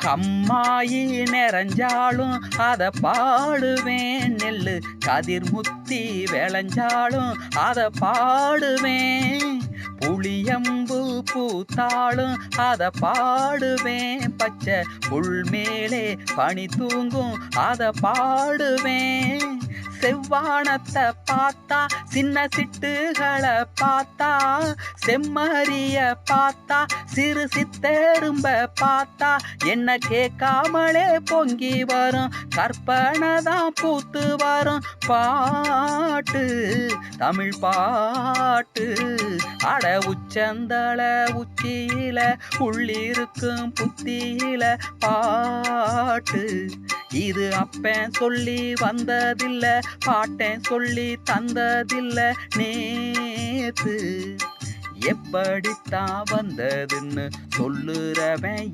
கம்மாயி நிறைஞ்சாலும் அத பாடுவேன். நெல்லு கதிர் முத்தி விளைஞ்சாலும் அத பாடுவேன். புளியம்பு பூத்தாலும் அத பாடுவேன். பச்சை புல் மேலே பனி தூங்கும் அத பாடுவேன். செவ்வானத்தை பார்த்தா சின்ன சிட்டுகளை பார்த்தா செம்மறிய பார்த்தா சிறு சித்தெரும்ப பார்த்தா என்ன கேட்காமலே பொங்கி வரும் கற்பனை தான் பூத்து வரும் பாட்டு தமிழ் பாட்டு. அட உச்சந்தள உச்சியில உள்ளிருக்கும் புத்தியில பாட்டு. இது அப்பன் சொல்லி வந்ததில்ல, பாட்டன் சொல்லி தந்ததில்ல நேத்து. எப்படித்தான் வந்ததுன்னு சொல்லுறவன்